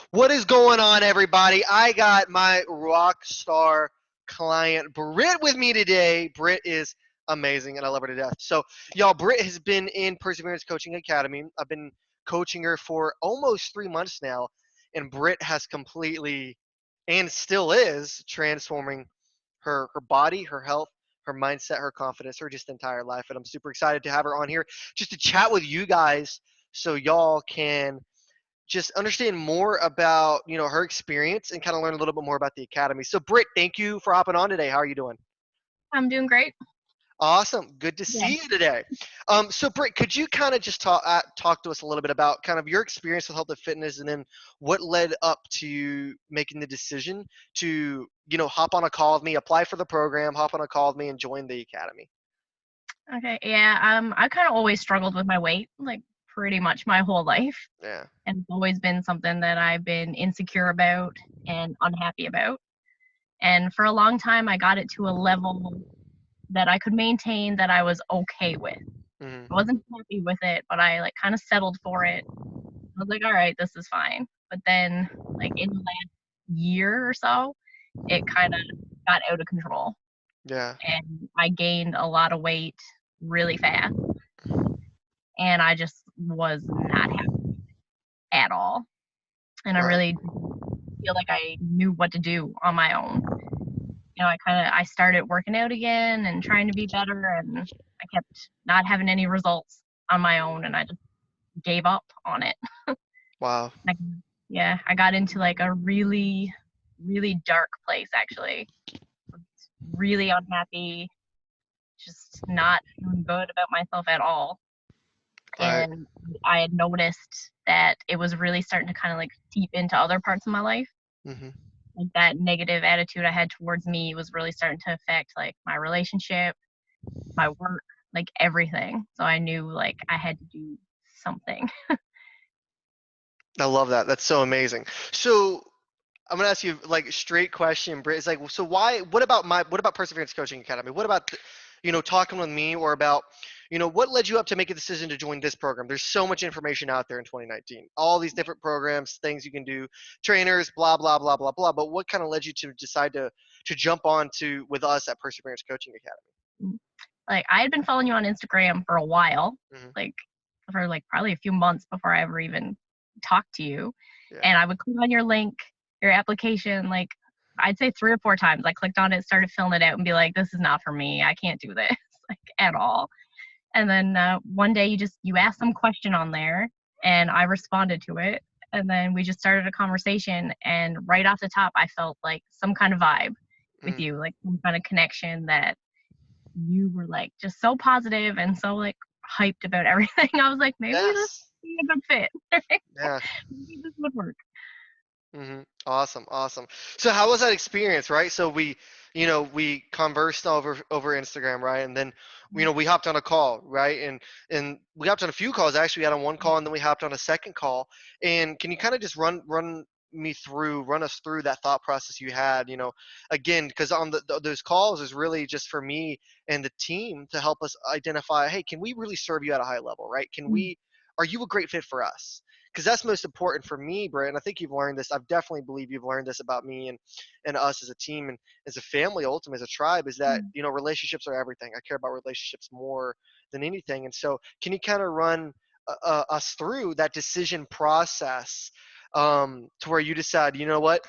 What is going on, everybody? I got my rock star client, Britt, with me today. Britt is amazing, and I love her to death. So, y'all, Britt has been in Perseverance Coaching Academy. I've been coaching her for almost 3 months now, and Britt has completely, and still is, transforming her body, her health, her mindset, her confidence, her just entire life. And I'm super excited to have her on here just to chat with you guys so y'all can just understand more about her experience and kind of learn a little bit more about the academy. So Britt, thank you for hopping on today. How are you doing? I'm doing great. Awesome, good to Yeah. see you today. So Britt, could you kind of just talk to us a little bit about kind of your experience with health and fitness, and then what led up to you making the decision to hop on a call with me, apply for the program, hop on a call with me, and join the academy? Okay. Yeah. I kind of always struggled with my weight, like pretty much my whole life, Yeah. and it's always been something that I've been insecure about and unhappy about. And for a long time, I got it to a level that I could maintain that I was okay with. I Hmm. wasn't happy with it, but I like kind of settled for it. I was like, all right, this is fine. But then, like in the last year or so, it kind of got out of control, Yeah. and I gained a lot of weight really fast, and I just was not happy at all. And I Right. really didn't feel like I knew what to do on my own. I started working out again and trying to be better, and I kept not having any results on my own, and I just gave up on it. Wow. Like, yeah, I got into like a really, really dark place actually. Really unhappy, just not feeling good about myself at all. Right. And I had noticed that it was really starting to kind of like seep into other parts of my life. Hmm. Like that negative attitude I had towards me was really starting to affect like my relationship, my work, like everything. So I knew like I had to do something. I love that. That's so amazing. So I'm gonna ask you like a straight question, Britt. It's like, so why? What about Perseverance Coaching Academy? What about talking with me, or about what led you up to make a decision to join this program? There's so much information out there in 2019, all these different programs, things you can do, trainers, blah blah blah blah blah. But what kind of led you to decide to jump on to with us at Perseverance Coaching Like I had been following you on Instagram for a while, Academy? like for like probably a few months before I ever even talked to you. Yeah. And I would click on your link, your application, like I'd say 3 or 4 times. I clicked on it, started filling it out, and be like, "This is not for me. I can't do this like at all." And then one day you asked some question on there, and I responded to it, and then we just started a conversation. And right off the top, I felt like some kind of vibe with Mm. you, like some kind of connection that you were like just so positive and so like hyped about everything. I was like, maybe this Yes. would be a good fit. Yeah. Maybe this would work. Awesome, awesome. So how was that experience, right? So we conversed over Instagram, right? And then, we hopped on a call, right? And we hopped on a few calls. Actually, we had on one call, and then we hopped on a second call. And can you kind of just run us through that thought process you had? Again, because on those calls is really just for me and the team to help us identify, hey, can we really serve you at a high level, right? Are you a great fit for us? Because that's most important for me, Brett. And I think you've learned this. I definitely believe you've learned this about me and us as a team and as a family, ultimately as a tribe, is that relationships are everything. I care about relationships more than anything. And so, can you kind of run us through that decision process to where you decide, you know what,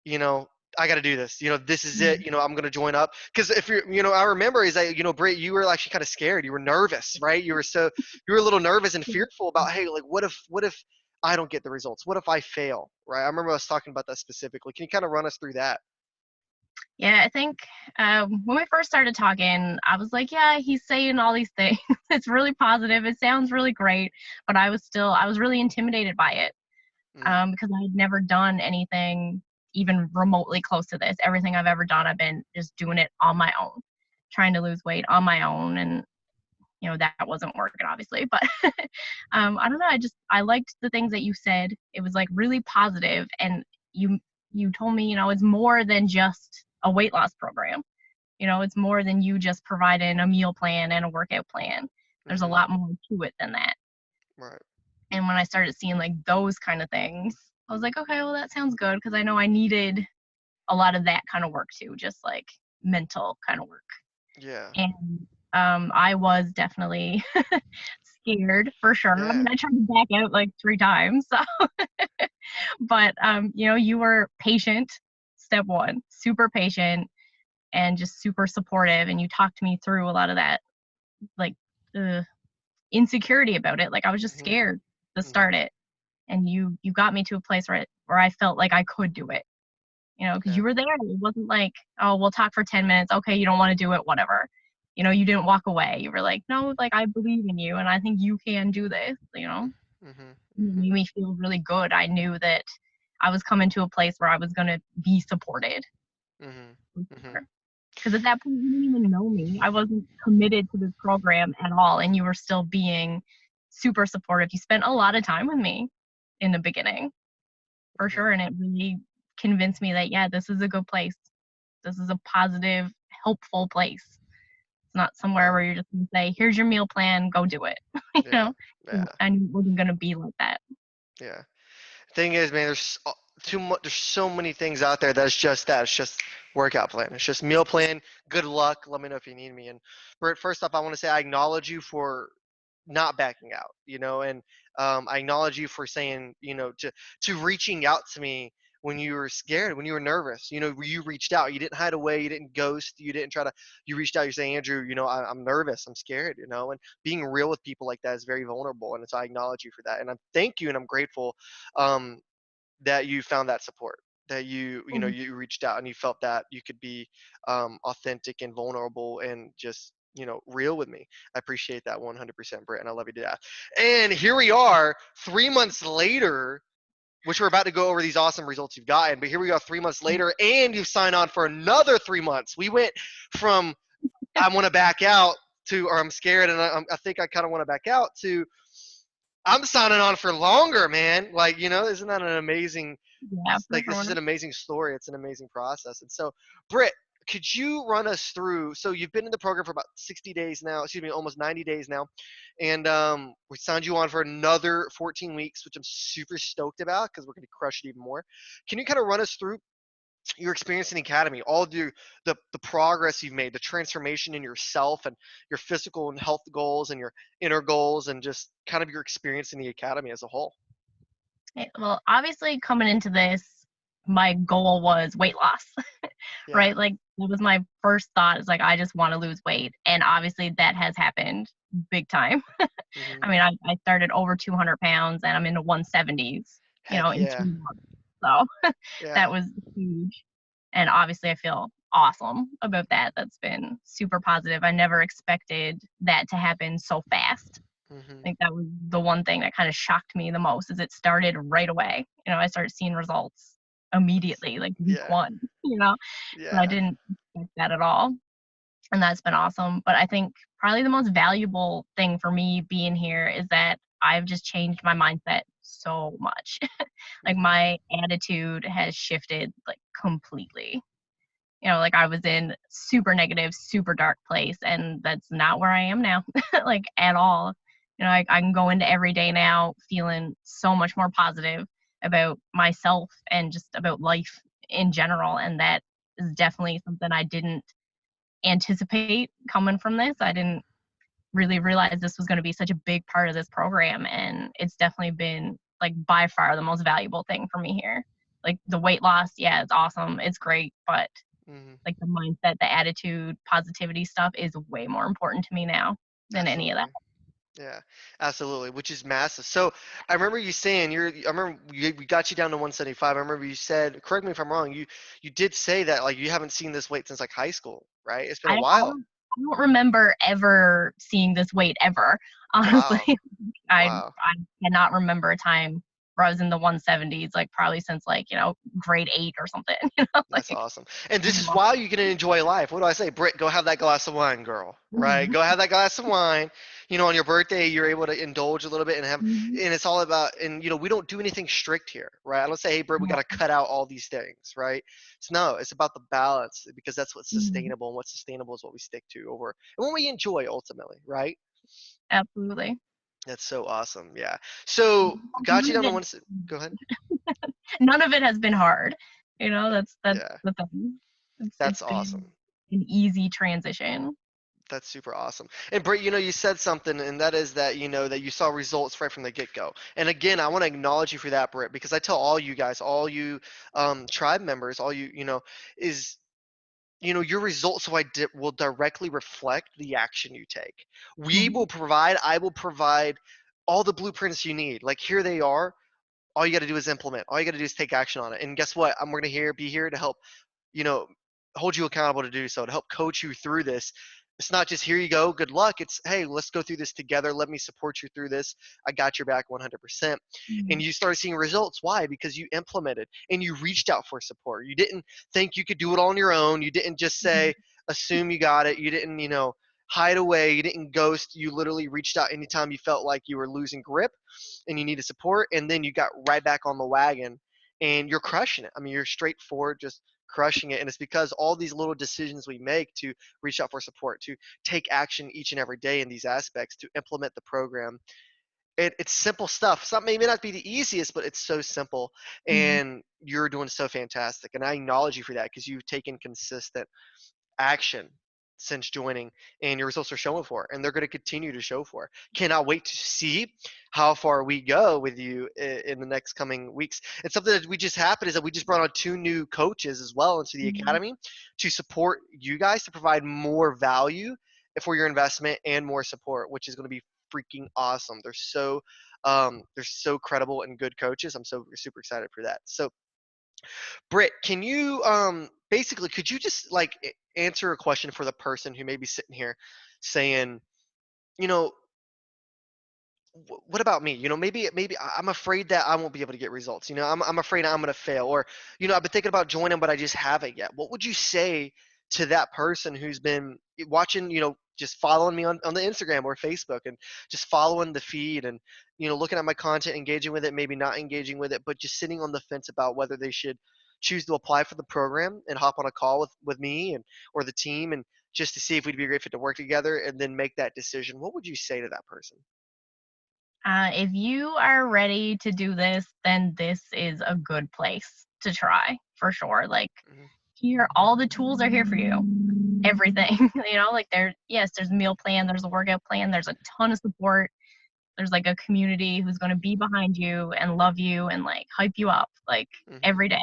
you know, I got to do this. This is it. I'm going to join up. Because if I remember is that, Britt, you were actually kind of scared. You were nervous, right? You were a little nervous and fearful about, hey, like, what if I don't get the results? What if I fail, right? I remember us talking about that specifically. Can you kind of run us through that? Yeah, I think when we first started talking, I was like, yeah, he's saying all these things. It's really positive. It sounds really great. But I was really intimidated by it Mm-hmm. because I had never done anything even remotely close to this. Everything I've ever done, I've been just doing it on my own, trying to lose weight on my own. And that wasn't working obviously, but I don't know, I liked the things that you said. It was like really positive, and you told me, it's more than just a weight loss program. It's more than you just providing a meal plan and a workout plan. There's a Mm-hmm. lot more to it than that. Right. And when I started seeing like those kind of things, I was like, okay, well, that sounds good because I know I needed a lot of that kind of work too, just like mental kind of work. Yeah. And I was definitely scared for sure. I Yeah. mean, I tried to back out like 3 times. So, but you were patient. Step one, super patient and just super supportive, and you talked me through a lot of that, like uh, insecurity about it. Like I was just Mhm. scared to Mhm. start it, and you got me to a place where I felt like I could do it. Because Yeah. you were there. It wasn't like, oh, we'll talk for 10 minutes. Okay, you don't want to do it, whatever. You didn't walk away. You were like, no, like I believe in you, and I think you can do this. Mhm. It Mhm. made me feel really good. I knew that I was coming to a place where I was going to be supported. Mhm. Mhm. Because at that point, you didn't even know me. I wasn't committed to this program at all, and you were still being super supportive. You spent a lot of time with me in the beginning, for Mhm. sure, and it really convinced me that, yeah, this is a good place. This is a positive, helpful place. It's not somewhere Wow. where you're just gonna say, "Here's your meal plan, go do it." You Yeah. know? Yeah. I knew it wasn't gonna be like that. Yeah. Thing is, man, there's too much. There's so many things out there that's just that. It's just workout plan. It's just meal plan. Good luck. Let me know if you need me. And Britt, first off, I want to say I acknowledge you for not backing out. And I acknowledge you for saying, to reaching out to me when you were scared, when you were nervous. You reached out. You didn't hide away. You didn't ghost. You didn't try to. You reached out. You're saying, Andrew, I'm nervous. I'm scared. And being real with people like that is very vulnerable. And so I acknowledge you for that. And I thank you, and I'm grateful um, that you found that support, that Mhm. you reached out and you felt that you could be authentic and vulnerable and just real with me. I appreciate that 100%, Britt, and I love you to death. And here we are 3 months later, which we're about to go over these awesome results you've gotten, but here we go 3 months later, and you've signed on for another 3 months. We went from I want to back out to, or I'm scared and I think I kind of want to back out, to I'm signing on for longer, man. Like, isn't that an amazing, Yeah, for like, this is sure. an amazing story. It's an amazing process. And so, Britt, could you run us through? So you've been in the program for about 60 days now, excuse me, almost 90 days now. And we signed you on for another 14 weeks, which I'm super stoked about because we're going to crush it even more. Can you kind of run us through your experience in the academy, all the progress you've made, the transformation in yourself and your physical and health goals and your inner goals, and just kind of your experience in the academy as a whole? Well, obviously, coming into this, my goal was weight loss, Yeah. right? Like, that was my first thought is like, I just want to lose weight. And obviously, that has happened big time. Hmm. I mean, I started over 200 pounds and I'm in the 170s, Heck in yeah. 3 months. So Yeah. that was huge. And obviously, I feel awesome about that. That's been super positive. I never expected that to happen so fast. Hmm. I think that was the one thing that kind of shocked me the most is it started right away. I started seeing results immediately, like week Yeah. one, you know. So I Yeah. didn't expect that at all. And that's been awesome. But I think probably the most valuable thing for me being here is that I've just changed my mindset so much. Like Hmm. my attitude has shifted like completely. Like I was in super negative, super dark place, and that's not where I am now, like at all. I can go into every day now feeling so much more positive about myself and just about life in general. And that is definitely something I didn't anticipate coming from this. I didn't really realize this was going to be such a big part of this program. And it's definitely been like by far the most valuable thing for me here. Like the weight loss, yeah, it's awesome. It's great. But Hmm. like the mindset, the attitude, positivity stuff is way more important to me now than any of that. Absolutely. Yeah, absolutely, which is massive. So I remember you saying I remember we got you down to 175. I remember you said, correct me if I'm wrong, you did say that like you haven't seen this weight since like high school, right? It's been a while. I don't remember ever seeing this weight ever. Honestly, Wow. Wow. I cannot remember a time where I was in the 170s, like probably since like grade 8 or something. That's Like awesome. And this is why you can enjoy life. What do I say? Britt, go have that glass of wine, girl. Right? Mhm. Go have that glass of wine. On your birthday, you're able to indulge a little bit and have, Mhm. and it's all about, and, we don't do anything strict here, right? I don't say, hey, Britt, we got to cut out all these things, right? So, no, it's about the balance because that's what's Mhm. sustainable, and what's sustainable is what we stick to and what we enjoy ultimately, right? Absolutely. That's so awesome. Yeah. So, got you down to one. Go ahead. None of it has been hard. That's Yeah, the thing. that's It's been awesome. an easy transition. That's super awesome. And Britt, you said something, and that is that that you saw results right from the get go. And again, I want to acknowledge you for that, Britt, because I tell all you guys, all you tribe members, all is your results will directly reflect the action you take. Mhm. I will provide all the blueprints you need. Like here they are. All you got to do is implement. All you got to do is take action on it. And guess what? I'm going to be here to help you know, hold you accountable to do so, to help coach you through this. It's not just here you go, good luck. It's hey, let's go through this together. Let me support you through this. I got your back 100%. And Mhm. you started seeing results. Why? Because you implemented and you reached out for support. You didn't think you could do it on your own. You didn't just Mhm. say, assume you got it. You didn't, hide away. You didn't ghost. You literally reached out anytime you felt like you were losing grip and you needed support. And then you got right back on the wagon and you're crushing it. I mean, you're straightforward, just crushing it. And it's because all these little decisions we make to reach out for support, to take action each and every day in these aspects, to implement the program. It's simple stuff. Some may not be the easiest, but it's so simple. Mhm. And you're doing so fantastic. And I acknowledge you for that because you've taken consistent action since joining, and your results are showing for it, and they're going to continue to show for it. Cannot wait to see how far we go with you in the next coming weeks. And something that we just happened is that we just brought on two new coaches as well into the Mhm. academy to support you guys to provide more value for your investment and more support, which is going to be freaking awesome. They're so credible and good coaches. I'm so super excited for that. So Britt, can you basically could you just like answer a question for the person who may be sitting here saying, you know, what about me? Maybe I'm afraid that I won't be able to get results. I'm afraid I'm going to fail, or I've been thinking about joining, but I just haven't yet. What would you say to that person who's been watching, just following me on the Instagram or Facebook and just following the feed and looking at my content, engaging with it, maybe not engaging with it, but just sitting on the fence about whether they should choose to apply for the program and hop on a call with me and or the team and just to see if we'd be a great fit to work together and then make that decision. What would you say to that person? If you are ready to do this, then this is a good place to try for sure. Like, Mhm. here, all the tools are here for you. Everything, like yes, there's a meal plan, there's a workout plan, there's a ton of support. There's like a community who's going to be behind you and love you and like hype you up like Mhm. every day.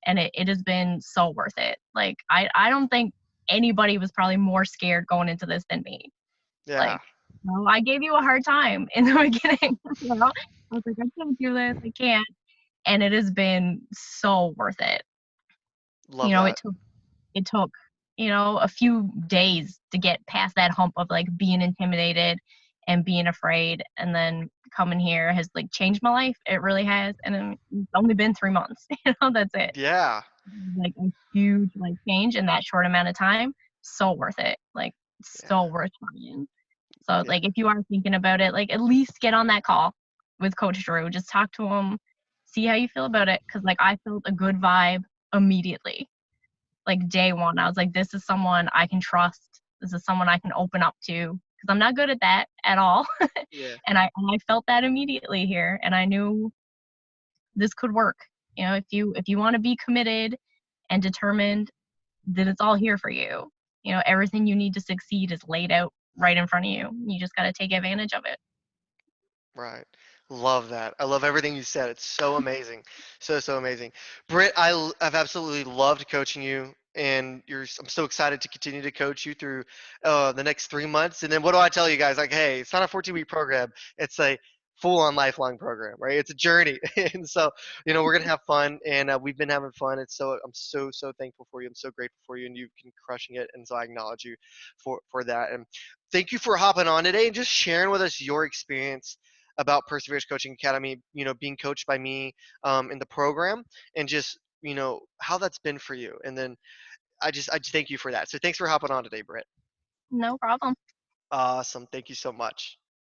And it has been so worth it. Like, I don't think anybody was probably more scared going into this than me. Yeah. Like, I gave you a hard time in the beginning. I was like, I can't do this, I can't. And it has been so worth it. Love that. It took, a few days to get past that hump of like being intimidated and being afraid. And then coming here has like changed my life. It really has. And then it's only been 3 months. That's it. Yeah. Like a huge like change in that short amount of time. So worth it. Like, Yeah. so worth trying. So Yeah. like if you are thinking about it, like at least get on that call with Coach Drew. Just talk to him, see how you feel about it. Cause like I felt a good vibe immediately. Like day one. I was like, this is someone I can trust. This is someone I can open up to. Because I'm not good at that at all. Yeah. And I felt that immediately here. And I knew this could work. If you want to be committed and determined, then it's all here for you. Everything you need to succeed is laid out right in front of you. You just got to take advantage of it. Right. Love that. I love everything you said. It's so amazing. So amazing. Britt, I've absolutely loved coaching you and I'm so excited to continue to coach you through the next 3 months. And then what do I tell you guys? Like, hey, it's not a 14-week program. It's a full on lifelong program, right? It's a journey. And so, we're going to have fun and we've been having fun. I'm so thankful for you. I'm so grateful for you and you've been crushing it. And so I acknowledge you for that. And thank you for hopping on today and just sharing with us your experience about Perseverance Coaching Academy, being coached by me in the program and just, how that's been for you. And then I just thank you for that. So thanks for hopping on today, Britt. No problem. Awesome. Thank you so much.